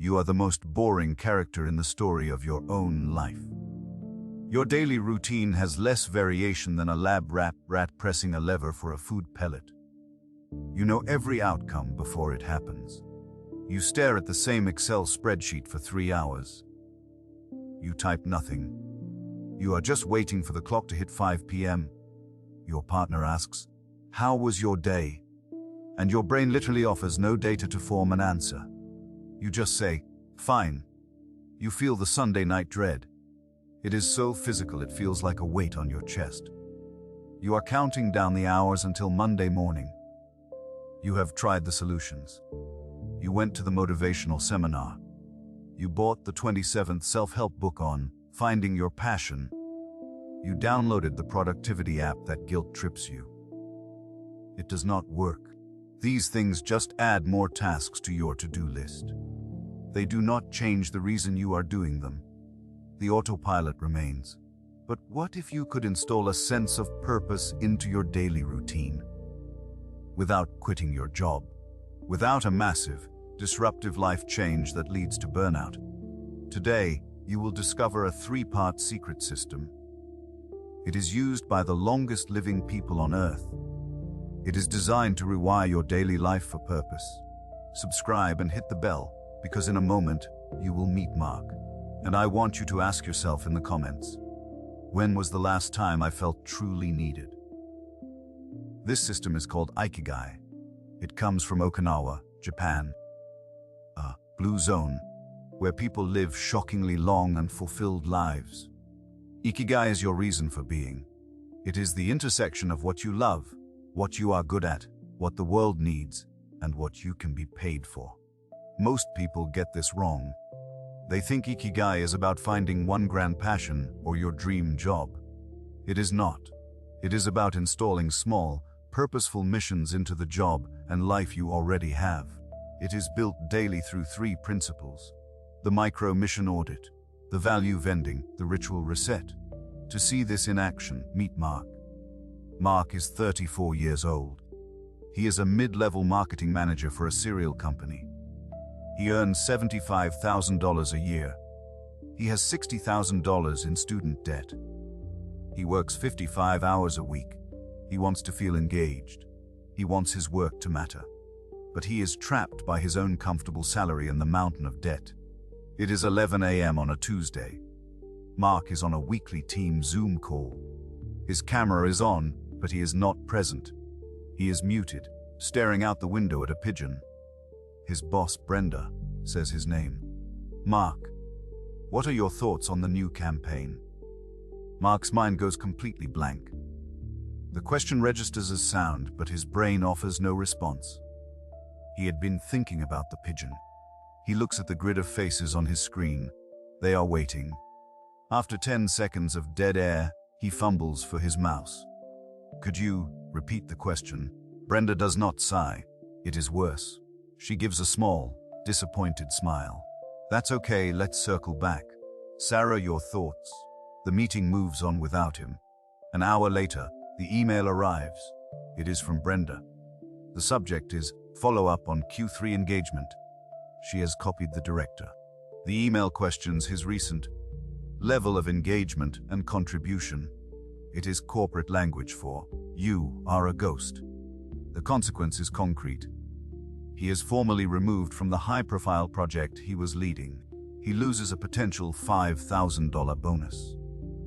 You are the most boring character in the story of your own life. Your daily routine has less variation than a lab rat pressing a lever for a food pellet. You know every outcome before it happens. You stare at the same Excel spreadsheet for 3 hours. You type nothing. You are just waiting for the clock to hit 5 p.m. Your partner asks, "How was your day?" And your brain literally offers no data to form an answer. You just say, "Fine." You feel the Sunday night dread. It is so physical it feels like a weight on your chest. You are counting down the hours until Monday morning. You have tried the solutions. You went to the motivational seminar. You bought the 27th self-help book on finding your passion. You downloaded the productivity app that guilt trips you. It does not work. These things just add more tasks to your to-do list. They do not change the reason you are doing them. The autopilot remains. But what if you could install a sense of purpose into your daily routine? Without quitting your job. Without a massive, disruptive life change that leads to burnout. Today, you will discover a 3-part secret system. It is used by the longest living people on Earth. It is designed to rewire your daily life for purpose. Subscribe and hit the bell, because in a moment, you will meet Mark. And I want you to ask yourself in the comments, when was the last time I felt truly needed? This system is called Ikigai. It comes from Okinawa, Japan, a blue zone where people live shockingly long and fulfilled lives. Ikigai is your reason for being. It is the intersection of what you love, what you are good at, what the world needs, and what you can be paid for. Most people get this wrong. They think Ikigai is about finding one grand passion or your dream job. It is not. It is about installing small, purposeful missions into the job and life you already have. It is built daily through 3 principles: the Micro-Mission Audit, the Value Vending, the Ritual Reset. To see this in action, meet Mark. Mark is 34 years old. He is a mid-level marketing manager for a cereal company. He earns $75,000 a year. He has $60,000 in student debt. He works 55 hours a week. He wants to feel engaged. He wants his work to matter. But he is trapped by his own comfortable salary and the mountain of debt. It is 11 a.m. on a Tuesday. Mark is on a weekly team Zoom call. His camera is on, but he is not present. He is muted, staring out the window at a pigeon. His boss, Brenda, says his name. "Mark, what are your thoughts on the new campaign?" Mark's mind goes completely blank. The question registers as sound, but his brain offers no response. He had been thinking about the pigeon. He looks at the grid of faces on his screen. They are waiting. After 10 seconds of dead air, he fumbles for his mouse. "Could you repeat the question?" Brenda does not sigh. It is worse. She gives a small, disappointed smile. "That's okay, let's circle back. Sarah, your thoughts?" The meeting moves on without him. An hour later, the email arrives. It is from Brenda. The subject is follow-up on Q3 engagement. She has copied the director. The email questions his recent level of engagement and contribution. It is corporate language for, "You are a ghost." The consequence is concrete. He is formally removed from the high-profile project he was leading. He loses a potential $5,000 bonus.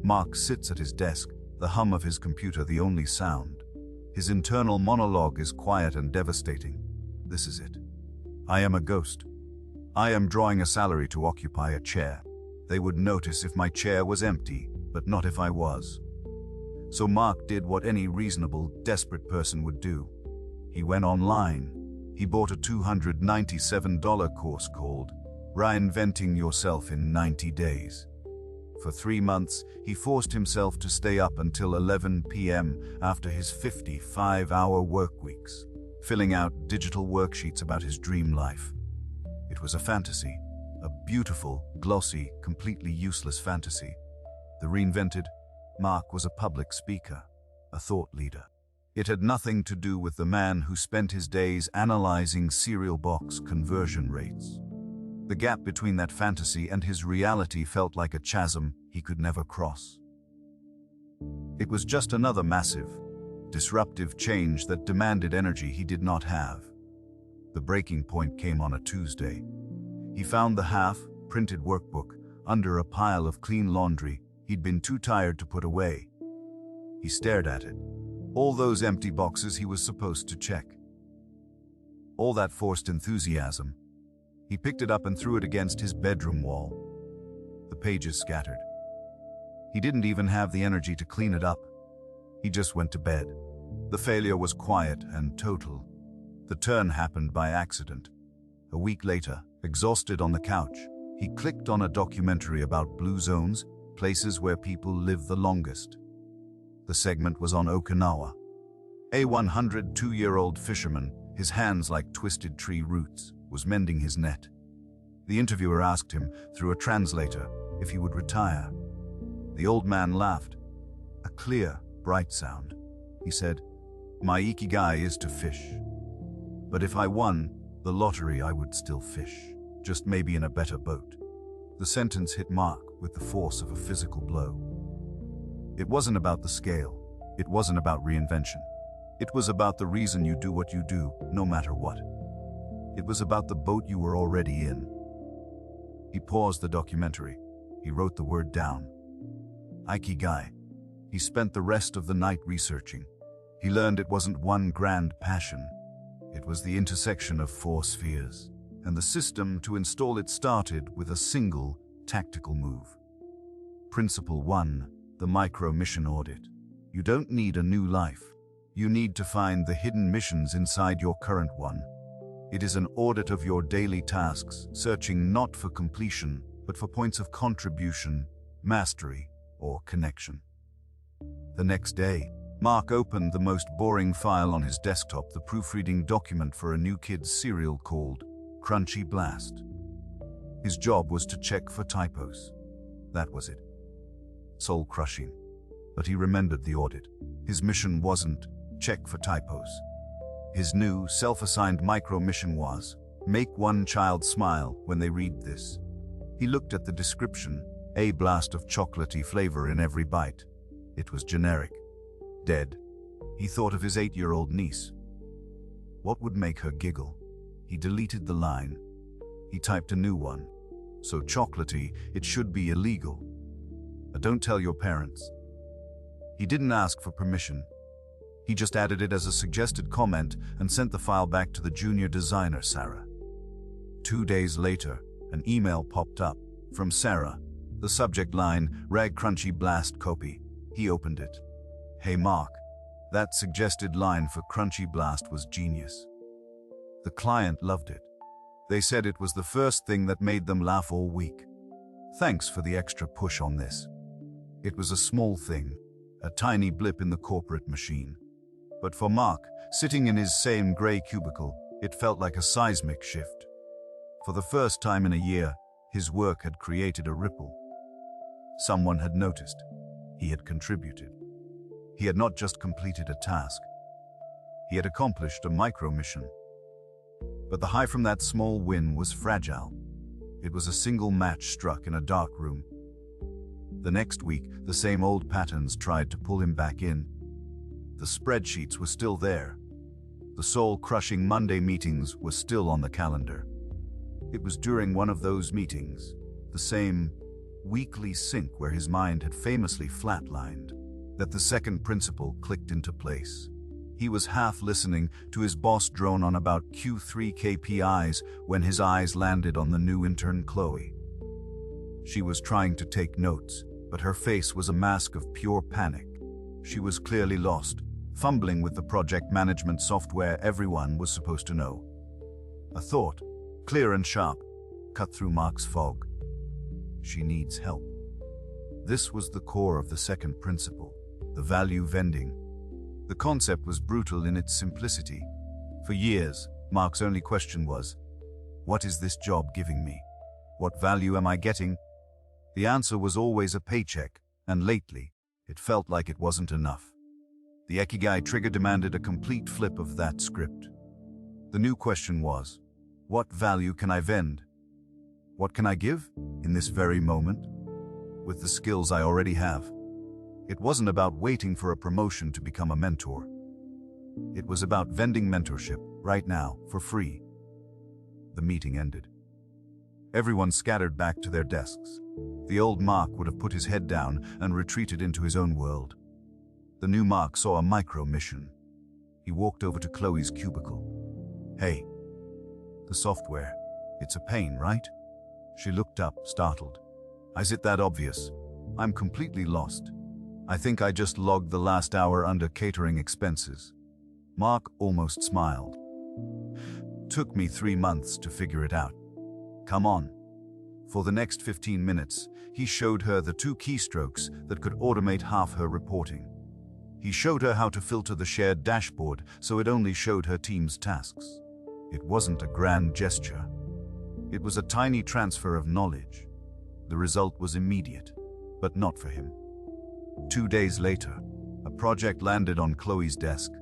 Mark sits at his desk, the hum of his computer the only sound. His internal monologue is quiet and devastating. This is it. "I am a ghost. I am drawing a salary to occupy a chair. They would notice if my chair was empty, but not if I was." So Mark did what any reasonable, desperate person would do. He went online. He bought a $297 course called Reinventing Yourself in 90 Days. For 3 months, he forced himself to stay up until 11 p.m. after his 55-hour work weeks, filling out digital worksheets about his dream life. It was a fantasy, a beautiful, glossy, completely useless fantasy. The reinvented Mark was a public speaker, a thought leader. It had nothing to do with the man who spent his days analyzing cereal box conversion rates. The gap between that fantasy and his reality felt like a chasm he could never cross. It was just another massive, disruptive change that demanded energy he did not have. The breaking point came on a Tuesday. He found the half-printed workbook under a pile of clean laundry he'd been too tired to put away. He stared at it. All those empty boxes he was supposed to check. All that forced enthusiasm. He picked it up and threw it against his bedroom wall. The pages scattered. He didn't even have the energy to clean it up. He just went to bed. The failure was quiet and total. The turn happened by accident. A week later, exhausted on the couch, he clicked on a documentary about blue zones, places where people live the longest. The segment was on Okinawa. A 102-year-old fisherman, his hands like twisted tree roots, was mending his net. The interviewer asked him, through a translator, if he would retire. The old man laughed. A clear, bright sound. He said, "My Ikigai is to fish. But if I won the lottery, I would still fish, just maybe in a better boat." The sentence hit Mark with the force of a physical blow. It wasn't about the scale. It wasn't about reinvention. It was about the reason you do what you do, no matter what. It was about the boat you were already in. He paused the documentary. He wrote the word down. Ikigai. He spent the rest of the night researching. He learned it wasn't one grand passion. It was the intersection of 4 spheres, and the system to install it started with a single, tactical move. Principle 1, the Micro-Mission Audit. You don't need a new life. You need to find the hidden missions inside your current one. It is an audit of your daily tasks, searching not for completion, but for points of contribution, mastery, or connection. The next day, Mark opened the most boring file on his desktop, the proofreading document for a new kid's cereal called Crunchy Blast. His job was to check for typos. That was it. Soul-crushing. But he remembered the audit. His mission wasn't check for typos. His new, self-assigned micro-mission was make one child smile when they read this. He looked at the description, a blast of chocolatey flavor in every bite. It was generic. Dead. He thought of his 8-year-old niece. What would make her giggle? He deleted the line. He typed a new one. So chocolatey, it should be illegal. Don't tell your parents. He didn't ask for permission. He just added it as a suggested comment and sent the file back to the junior designer, Sarah. 2 days later, an email popped up from Sarah. The subject line, Rag Crunchy Blast Copy. He opened it. Hey Mark, that suggested line for Crunchy Blast was genius. The client loved it. They said it was the first thing that made them laugh all week. Thanks for the extra push on this. It was a small thing, a tiny blip in the corporate machine. But for Mark, sitting in his same gray cubicle, it felt like a seismic shift. For the first time in a year, his work had created a ripple. Someone had noticed. He had contributed. He had not just completed a task. He had accomplished a micro-mission. But the high from that small win was fragile. It was a single match struck in a dark room. The next week, the same old patterns tried to pull him back in. The spreadsheets were still there. The soul-crushing Monday meetings were still on the calendar. It was during one of those meetings, the same weekly sync where his mind had famously flatlined, that the second principle clicked into place. He was half listening to his boss drone on about Q3 KPIs when his eyes landed on the new intern Chloe. She was trying to take notes, but her face was a mask of pure panic. She was clearly lost, fumbling with the project management software everyone was supposed to know. A thought, clear and sharp, cut through Mark's fog. She needs help. This was the core of the second principle, the value vending. The concept was brutal in its simplicity. For years, Mark's only question was, what is this job giving me? What value am I getting? The answer was always a paycheck, and lately, it felt like it wasn't enough. The Ikigai trigger demanded a complete flip of that script. The new question was, what value can I vend? What can I give in this very moment? With the skills I already have. It wasn't about waiting for a promotion to become a mentor. It was about vending mentorship right now for free. The meeting ended. Everyone scattered back to their desks. The old Mark would have put his head down and retreated into his own world. The new Mark saw a micro-mission. He walked over to Chloe's cubicle. Hey, the software. It's a pain, right? She looked up, startled. Is it that obvious? I'm completely lost. I think I just logged the last hour under catering expenses. Mark almost smiled. Took me 3 months to figure it out. Come on. For the next 15 minutes, he showed her the 2 keystrokes that could automate half her reporting. He showed her how to filter the shared dashboard so it only showed her team's tasks. It wasn't a grand gesture. It was a tiny transfer of knowledge. The result was immediate, but not for him. 2 days later, a project landed on Chloe's desk.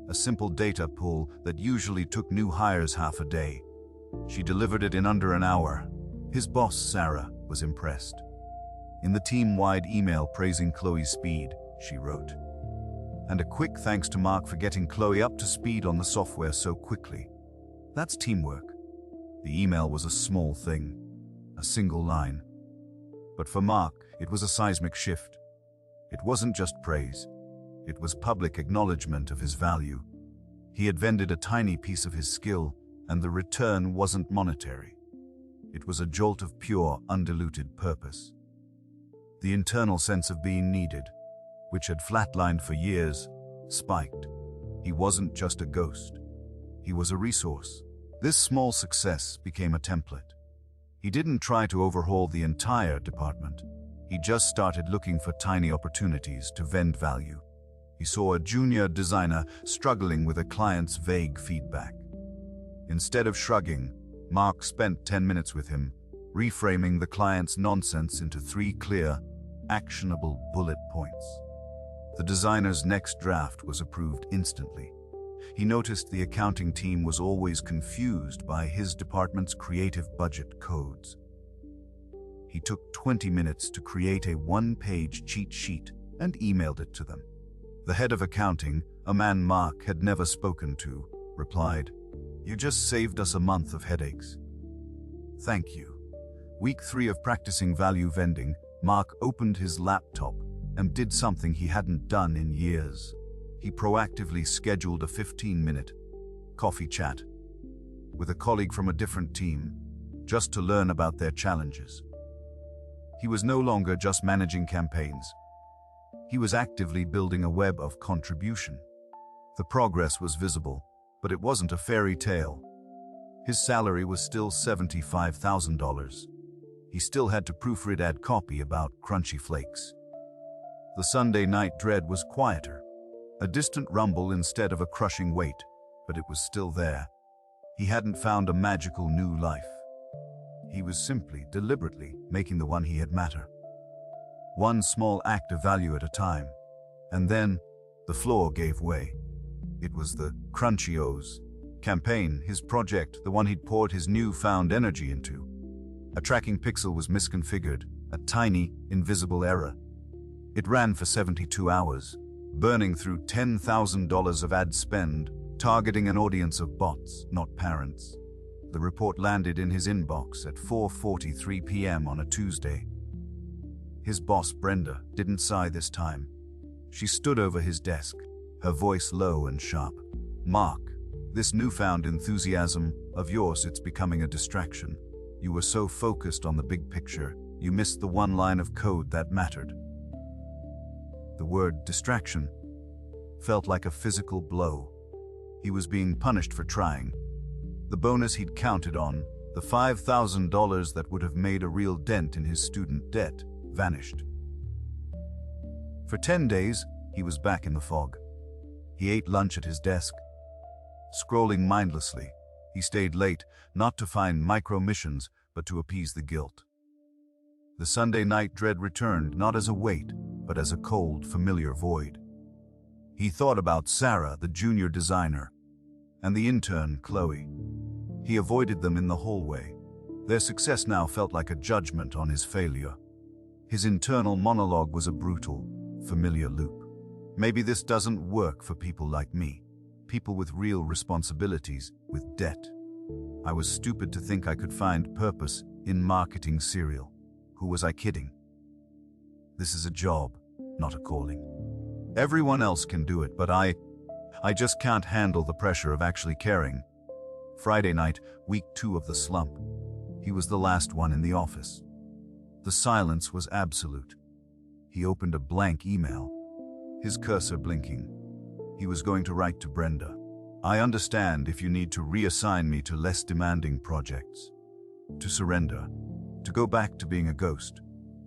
A simple data pull that usually took new hires half a day. She delivered it in under an hour. His boss, Sarah, was impressed. In the team-wide email praising Chloe's speed, she wrote. And a quick thanks to Mark for getting Chloe up to speed on the software so quickly. That's teamwork. The email was a small thing, a single line. But for Mark, it was a seismic shift. It wasn't just praise. It was public acknowledgement of his value. He had vended a tiny piece of his skill, and the return wasn't monetary. It was a jolt of pure, undiluted purpose. The internal sense of being needed, which had flatlined for years, spiked. He wasn't just a ghost. He was a resource. This small success became a template. He didn't try to overhaul the entire department. He just started looking for tiny opportunities to vend value. He saw a junior designer struggling with a client's vague feedback. Instead of shrugging, Mark spent 10 minutes with him, reframing the client's nonsense into 3 clear, actionable bullet points. The designer's next draft was approved instantly. He noticed the accounting team was always confused by his department's creative budget codes. He took 20 minutes to create a 1-page cheat sheet and emailed it to them. The head of accounting, a man Mark had never spoken to, replied, "You just saved us a month of headaches." Thank you. Week 3 of practicing value vending, Mark opened his laptop and did something he hadn't done in years. He proactively scheduled a 15-minute coffee chat with a colleague from a different team, just to learn about their challenges. He was no longer just managing campaigns. He was actively building a web of contribution. The progress was visible, but it wasn't a fairy tale. His salary was still $75,000. He still had to proofread ad copy about crunchy flakes. The Sunday night dread was quieter, a distant rumble instead of a crushing weight, but it was still there. He hadn't found a magical new life. He was simply, deliberately, making the one he had matter. One small act of value at a time. And then, the floor gave way. It was the Crunchios campaign, his project, the one he'd poured his newfound energy into. A tracking pixel was misconfigured, a tiny, invisible error. It ran for 72 hours, burning through $10,000 of ad spend, targeting an audience of bots, not parents. The report landed in his inbox at 4:43 p.m. on a Tuesday. His boss, Brenda, didn't sigh this time. She stood over his desk, her voice low and sharp. "Mark, this newfound enthusiasm of yours, it's becoming a distraction. You were so focused on the big picture, you missed the one line of code that mattered." The word distraction felt like a physical blow. He was being punished for trying. The bonus he'd counted on, the $5,000 that would have made a real dent in his student debt, vanished. For 10 days, he was back in the fog. He ate lunch at his desk. Scrolling mindlessly, he stayed late, not to find micro-missions, but to appease the guilt. The Sunday night dread returned, not as a weight, but as a cold, familiar void. He thought about Sarah, the junior designer, and the intern, Chloe. He avoided them in the hallway. Their success now felt like a judgment on his failure. His internal monologue was a brutal, familiar loop. Maybe this doesn't work for people like me, people with real responsibilities, with debt. I was stupid to think I could find purpose in marketing cereal. Who was I kidding? This is a job, not a calling. Everyone else can do it, but I just can't handle the pressure of actually caring. Friday night, week 2 of the slump. He was the last one in the office. The silence was absolute. He opened a blank email, his cursor blinking. He was going to write to Brenda. I understand if you need to reassign me to less demanding projects. To surrender, to go back to being a ghost.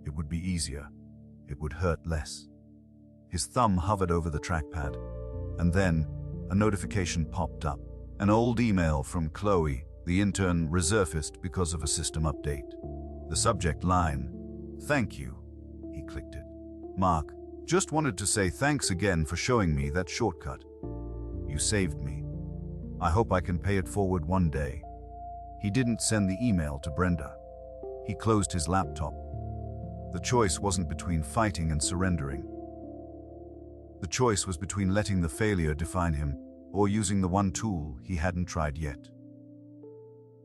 It would be easier. It would hurt less. His thumb hovered over the trackpad, and then a notification popped up. An old email from Chloe, the intern, resurfaced because of a system update. The subject line, "Thank you." He clicked it. "Mark, just wanted to say thanks again for showing me that shortcut. You saved me. I hope I can pay it forward one day." He didn't send the email to Brenda. He closed his laptop. The choice wasn't between fighting and surrendering. The choice was between letting the failure define him or using the one tool he hadn't tried yet.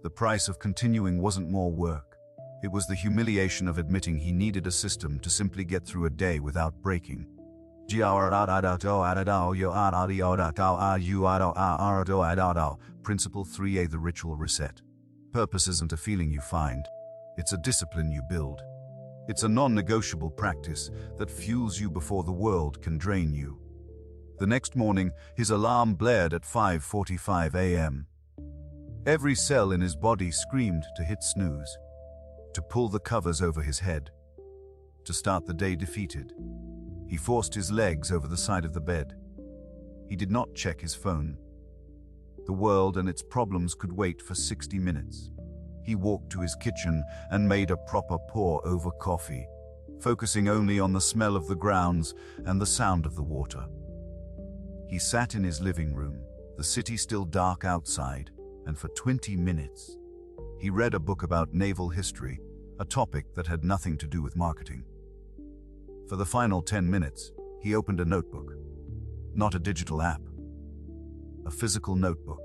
The price of continuing wasn't more work. It was the humiliation of admitting he needed a system to simply get through a day without breaking. Principle 3A: the ritual reset. Purpose isn't a feeling you find. It's a discipline you build. It's a non-negotiable practice that fuels you before the world can drain you. The next morning, his alarm blared at 5:45 a.m. Every cell in his body screamed to hit snooze, to pull the covers over his head, to start the day defeated. He forced his legs over the side of the bed. He did not check his phone. The world and its problems could wait for 60 minutes. He walked to his kitchen and made a proper pour-over coffee, focusing only on the smell of the grounds and the sound of the water. He sat in his living room, the city still dark outside, and for 20 minutes, he read a book about naval history, a topic that had nothing to do with marketing. For the final 10 minutes, he opened a notebook. Not a digital app. A physical notebook.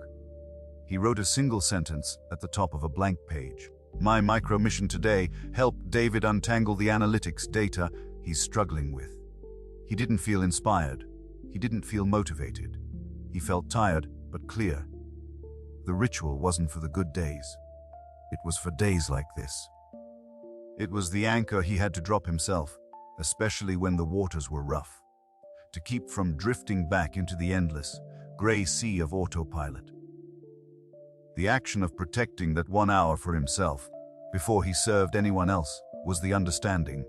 He wrote a single sentence at the top of a blank page. "My micro-mission today helped David untangle the analytics data he's struggling with." He didn't feel inspired. He didn't feel motivated. He felt tired, but clear. The ritual wasn't for the good days. It was for days like this. It was the anchor he had to drop himself, especially when the waters were rough, to keep from drifting back into the endless, gray sea of autopilot. The action of protecting that 1 hour for himself, before he served anyone else, was the understanding.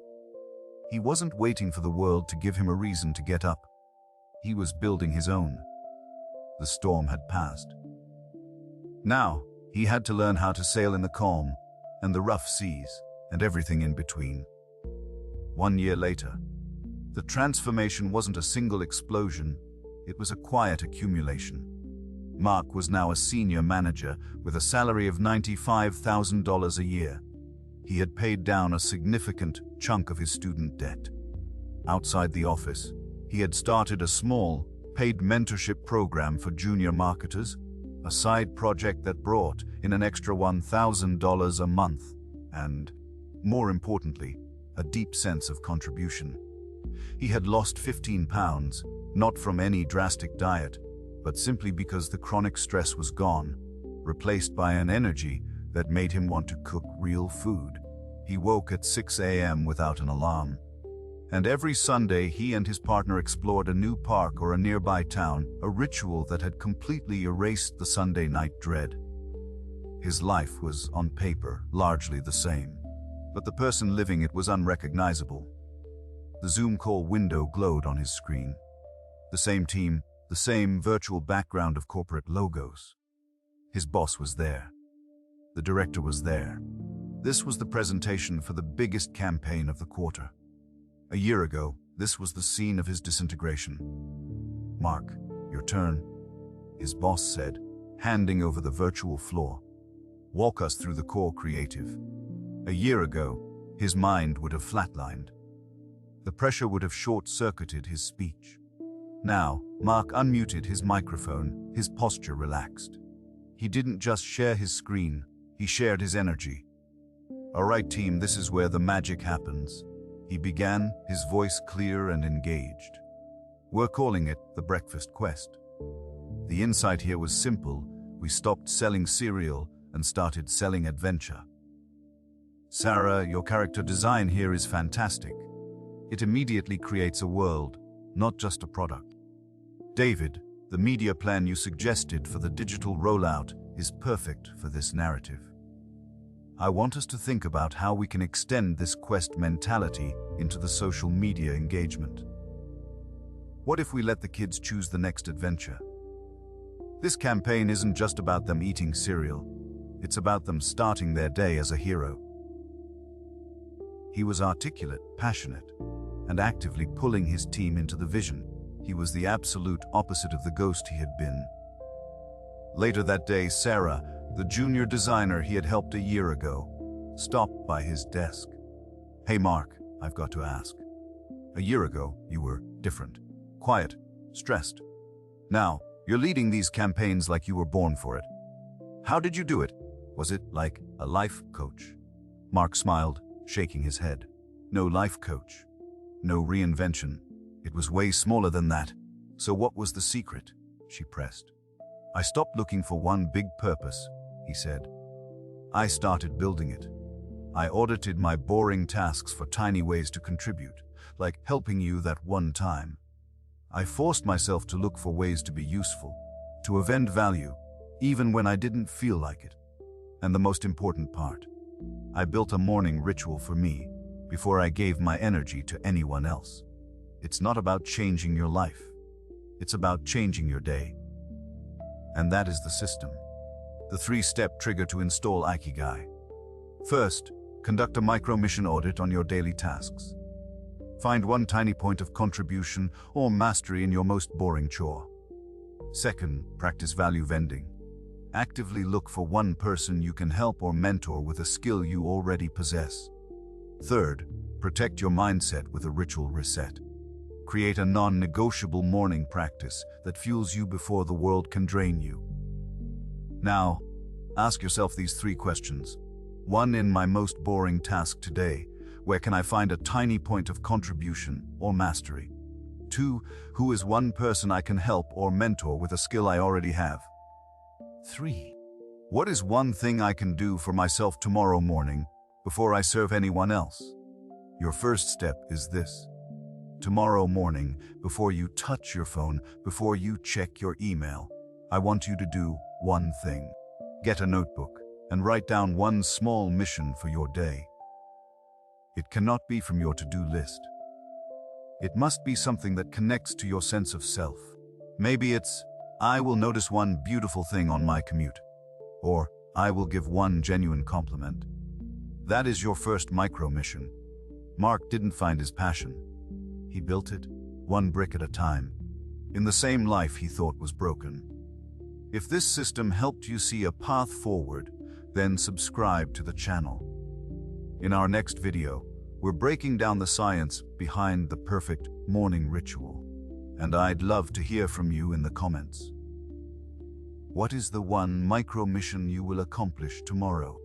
He wasn't waiting for the world to give him a reason to get up. He was building his own. The storm had passed. Now, he had to learn how to sail in the calm, and the rough seas, and everything in between. 1 year later, the transformation wasn't a single explosion, it was a quiet accumulation. Mark was now a senior manager with a salary of $95,000 a year. He had paid down a significant chunk of his student debt. Outside the office, he had started a small, paid mentorship program for junior marketers, a side project that brought in an extra $1,000 a month, and, more importantly, a deep sense of contribution. He had lost 15 pounds, not from any drastic diet, but simply because the chronic stress was gone, replaced by an energy that made him want to cook real food. He woke at 6 a.m. without an alarm. And every Sunday he and his partner explored a new park or a nearby town, a ritual that had completely erased the Sunday night dread. His life was, on paper, largely the same, but the person living it was unrecognizable. The Zoom call window glowed on his screen. The same team, the same virtual background of corporate logos. His boss was there. The director was there. This was the presentation for the biggest campaign of the quarter. A year ago, this was the scene of his disintegration. "Mark, your turn," his boss said, handing over the virtual floor. walk us through the core creative. A year ago, his mind would have flatlined. The pressure would have short-circuited his speech. Now, Mark unmuted his microphone, his posture relaxed. He didn't just share his screen, he shared his energy. "All right, team, this is where the magic happens," he began, his voice clear and engaged. "We're calling it the Breakfast Quest. The insight here was simple. We stopped selling cereal and started selling adventure. Sarah, your character design here is fantastic. It immediately creates a world, not just a product. David, the media plan you suggested for the digital rollout is perfect for this narrative. I want us to think about how we can extend this quest mentality into the social media engagement. What if we let the kids choose the next adventure? This campaign isn't just about them eating cereal. It's about them starting their day as a hero." He was articulate, passionate, and actively pulling his team into the vision. He was the absolute opposite of the ghost he had been. Later that day, Sarah, the junior designer he had helped a year ago, stopped by his desk. "Hey Mark, I've got to ask. A year ago, you were different. Quiet, stressed. Now, you're leading these campaigns like you were born for it. How did you do it? Was it like a life coach?" Mark smiled, shaking his head. "No life coach. No reinvention. It was way smaller than that. So what was the secret?" she pressed. "I stopped looking for one big purpose," he said. "I started building it. I audited my boring tasks for tiny ways to contribute, like helping you that one time. I forced myself to look for ways to be useful, to event value, even when I didn't feel like it. And the most important part, I built a morning ritual for me before I gave my energy to anyone else. It's not about changing your life. It's about changing your day. And that is the system. The 3-step trigger to install Ikigai. First, conduct a micro-mission audit on your daily tasks. Find one tiny point of contribution or mastery in your most boring chore. Second, practice value vending. Actively look for one person you can help or mentor with a skill you already possess. Third, protect your mindset with a ritual reset. Create a non-negotiable morning practice that fuels you before the world can drain you. Now, ask yourself these 3 questions. 1. In my most boring task today, where can I find a tiny point of contribution or mastery? 2. Who is one person I can help or mentor with a skill I already have? 3. What is one thing I can do for myself tomorrow morning before I serve anyone else? Your first step is this. Tomorrow morning, before you touch your phone, before you check your email, I want you to do one thing. Get a notebook and write down one small mission for your day. It cannot be from your to-do list. It must be something that connects to your sense of self. Maybe it's, I will notice one beautiful thing on my commute, or I will give one genuine compliment. That is your first micro-mission. Mark didn't find his passion. He built it, one brick at a time, in the same life he thought was broken. If this system helped you see a path forward, then subscribe to the channel. In our next video, we're breaking down the science behind the perfect morning ritual, and I'd love to hear from you in the comments. What is the one micro-mission you will accomplish tomorrow?